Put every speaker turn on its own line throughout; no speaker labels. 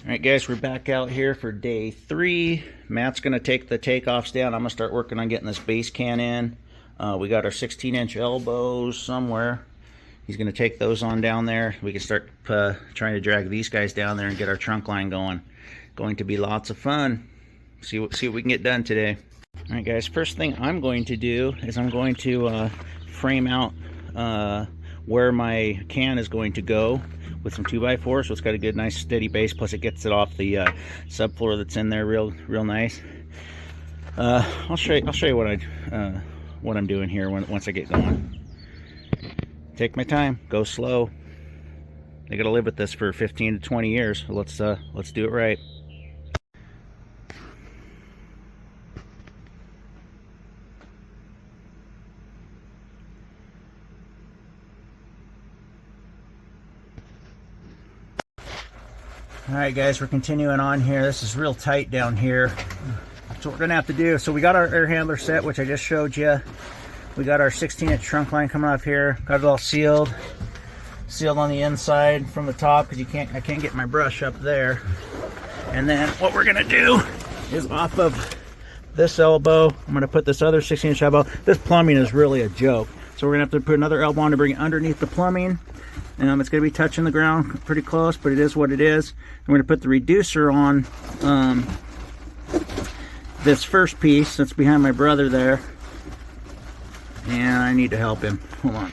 Alright guys, we're back out here for day 3. Matt's going to take the takeoffs down. I'm going to start working on getting this base can in. We got our 16-inch elbows somewhere. He's going to take those on down there. We can start trying to drag these guys down there and get our trunk line going. Going to be lots of fun. See what we can get done today. Alright guys, first thing I'm going to do is I'm going to frame out where my can is going to go with some 2x4, so it's got a good nice steady base, plus it gets it off the subfloor that's in there real nice. I'll show you what I'm doing here once I get going. Take my time, go slow. I gotta live with this for 15 to 20 years, so let's do it right. Alright guys, we're continuing on here. This is real tight down here. That's what we're gonna have to do. So we got our air handler set, which I just showed you. We got our 16-inch trunk line coming off here. Got it all sealed on the inside from the top because I can't get my brush up there. And then what we're gonna do is off of this elbow, I'm gonna put this other 16-inch elbow. This plumbing is really a joke. So we're gonna have to put another elbow on to bring it underneath the plumbing. It's going to be touching the ground pretty close, but it is what it is. I'm going to put the reducer on this first piece that's behind my brother there. And I need to help him. Hold on.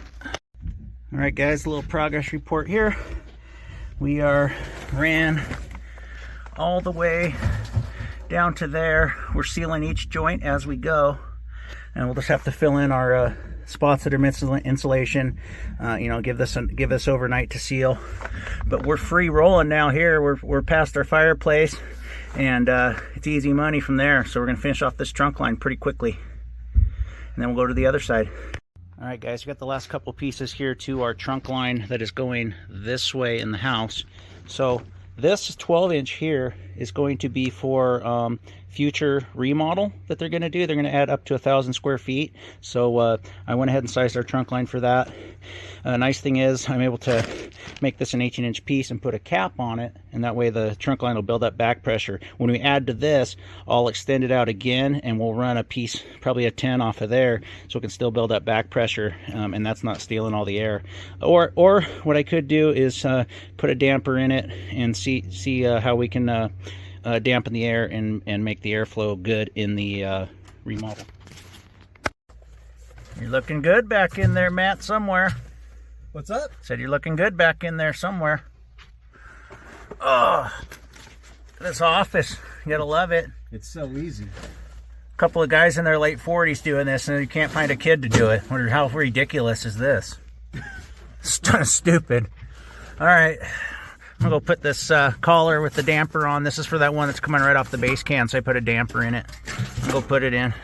Alright guys, a little progress report here. We ran all the way down to there. We're sealing each joint as we go. And we'll just have to fill in our spots that are missing insulation, give this overnight to seal. But we're free rolling now here. We're past our fireplace, and it's easy money from there. So we're gonna finish off this trunk line pretty quickly, and then we'll go to the other side. All right guys, we got the last couple pieces here to our trunk line that is going this way in the house. So this 12-inch here is going to be for future remodel that they're going to do. They're going to add up to 1,000 square feet. So I went ahead and sized our trunk line for that. Nice thing is I'm able to make this an 18-inch piece and put a cap on it, and that way the trunk line will build up back pressure. When we add to this, I'll extend it out again, and we'll run a piece, probably a 10 off of there, so it can still build up back pressure, and that's not stealing all the air. Or what I could do is put a damper in it and see how we can dampen the air and make the airflow good in the remodel. You're looking good back in there, Matt, somewhere.
What's up?
Said you're looking good back in there somewhere. Oh, this office, you gotta love it.
It's so easy.
A couple of guys in their late 40s doing this, and you can't find a kid to do it. Wonder how ridiculous is this? It's kind of stupid. All right. I'm gonna go put this collar with the damper on. This is for that one that's coming right off the base can, so I put a damper in it. I'll go put it in.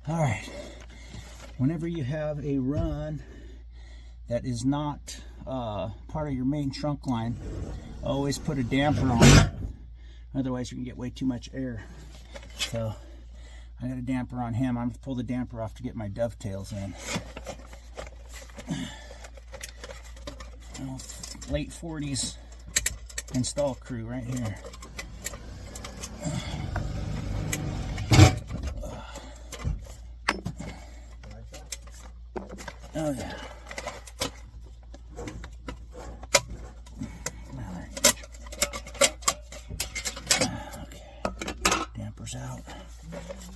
All right. Whenever you have a run that is not part of your main trunk line, always put a damper on it. Otherwise, you can get way too much air. So I got a damper on him. I'm gonna pull the damper off to get my dovetails in. Oh, late 40s install crew right here. Oh yeah. Okay. Dampers out.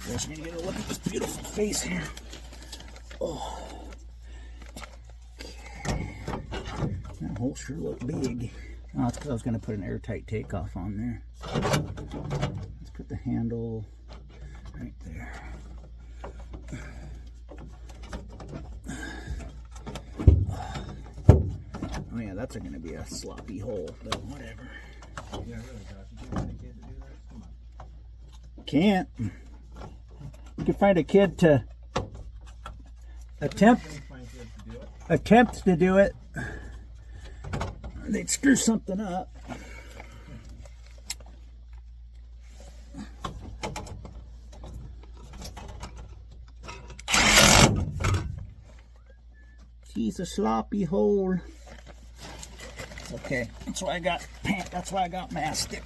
Just need to get a look at this beautiful face here. Oh. That hole sure looked big. Oh, that's because I was going to put an airtight takeoff on there. Let's put the handle right there. Oh yeah, that's going to be a sloppy hole, but whatever. Yeah, really, Josh. You can't find a kid to do that? Come on. Can't. You can find a kid to attempt to do it. They'd screw something up. He's a sloppy hole. okay. That's why I got mastic.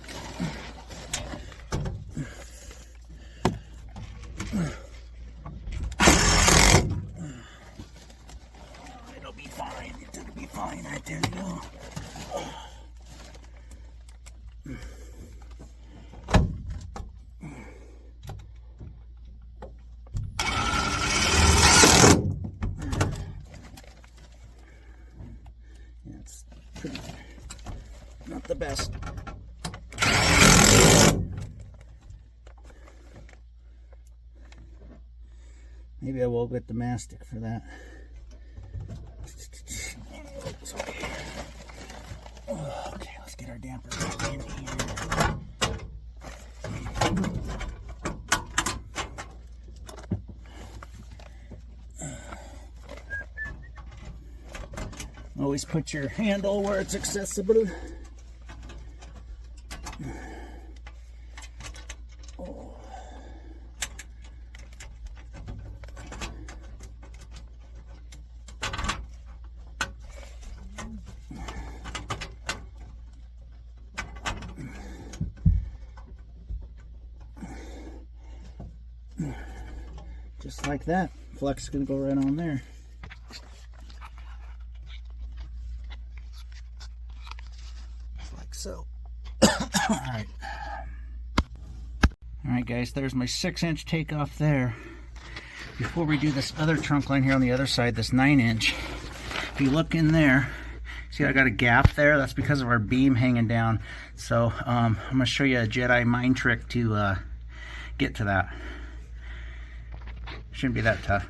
It'll be fine. It'll be fine. I tell you. It's pretty not the best. Maybe I will get the mastic for that. Okay, let's get our damper back in here. Always put your handle where it's accessible. Just like that. Flux is going to go right on there. Like so. Alright. Alright guys, there's my 6-inch takeoff there. Before we do this other trunk line here on the other side, this 9-inch, if you look in there, see I got a gap there? That's because of our beam hanging down. So I'm going to show you a Jedi mind trick to get to that. Shouldn't be that tough.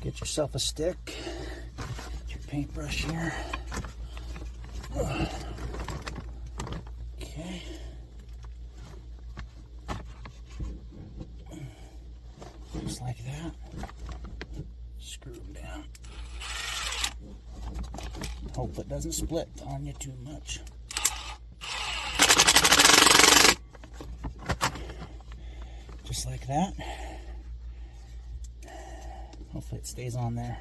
Get yourself a stick. Get your paintbrush here. Okay. Just like that. Screw them down. Hope it doesn't split on you too much. Just like that. Hopefully it stays on there.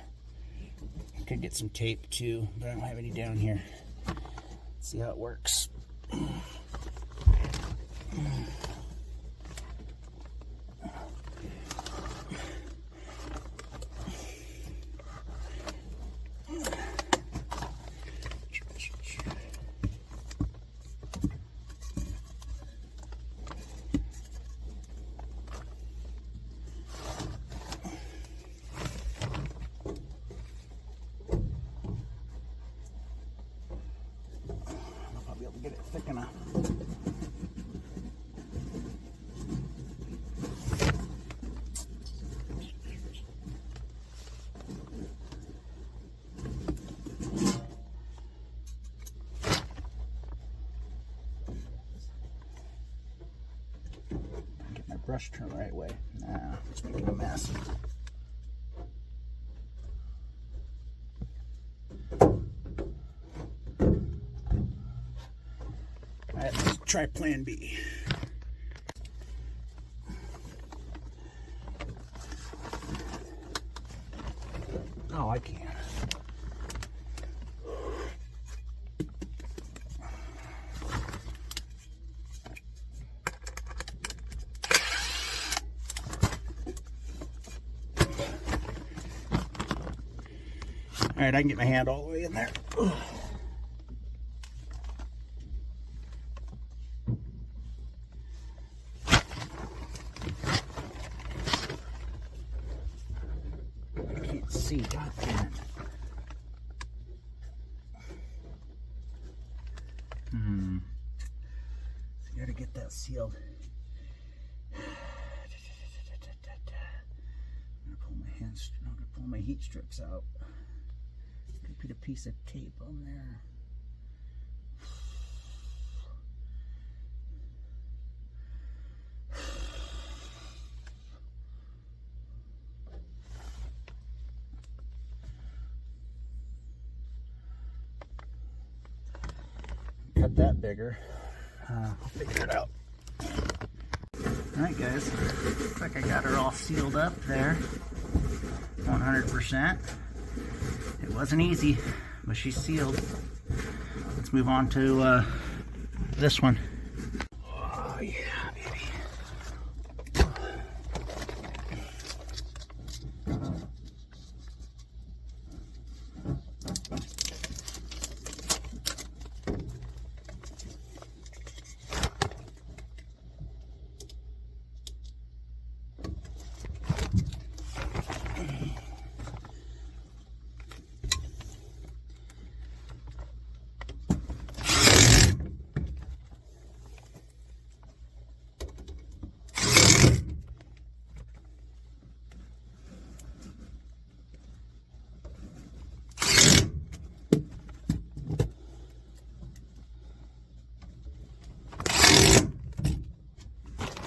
Could get some tape too, but I don't have any down here. Let's see how it works. Get it thick enough. Get my brush turned the right way. Nah, it's making a mess. Let's try plan B. Oh, I can. All right, I can get my hand all the way in there. See, God damn it. So you gotta get that sealed. I'm gonna pull my heat strips out. Could put a piece of tape on there. Cut that bigger. I'll figure it out. Alright guys, looks like I got her all sealed up there. 100%. It wasn't easy, but she's sealed. let's move on to this one. Oh yeah, baby.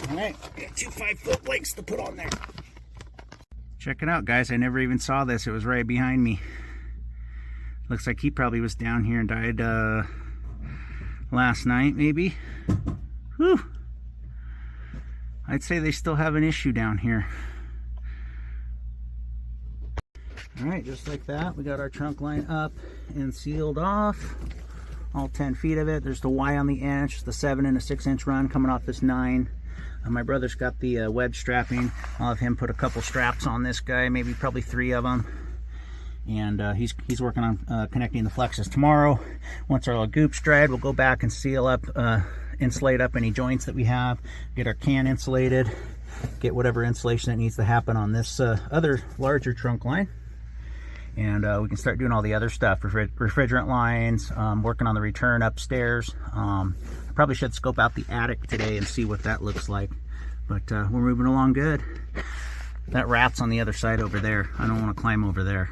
Alright, got 2 5-foot blanks to put on there. Check it out, guys. I never even saw this. It was right behind me. Looks like he probably was down here and died last night, maybe. Whew. I'd say they still have an issue down here. Alright, just like that, we got our trunk line up and sealed off. All 10 feet of it. There's the Y on the inch, the 7 and a 6-inch run coming off this 9. My brother's got the wedge strapping. I'll have him put a couple straps on this guy, maybe probably 3 of them. And he's working on connecting the flexes tomorrow. Once our goop's dried, we'll go back and seal up, insulate up any joints that we have, get our can insulated, get whatever insulation that needs to happen on this other larger trunk line. And we can start doing all the other stuff, refrigerant lines, working on the return upstairs. I probably should scope out the attic today and see what that looks like. But we're moving along good. That rat's on the other side over there. I don't want to climb over there.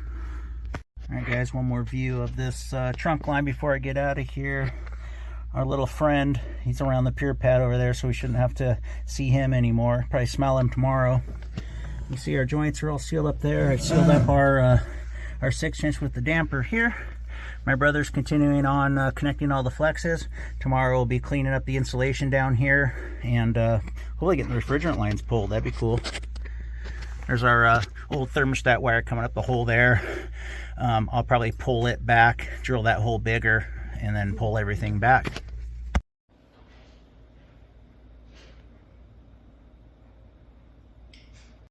All right, guys, one more view of this trunk line before I get out of here. Our little friend, he's around the pier pad over there, so we shouldn't have to see him anymore. Probably smell him tomorrow. You see our joints are all sealed up there. I've sealed up our 6-inch with the damper here. My brother's continuing on connecting all the flexes. Tomorrow we'll be cleaning up the insulation down here and hopefully getting the refrigerant lines pulled. That'd be cool. There's our old thermostat wire coming up the hole there. I'll probably pull it back, drill that hole bigger, and then pull everything back.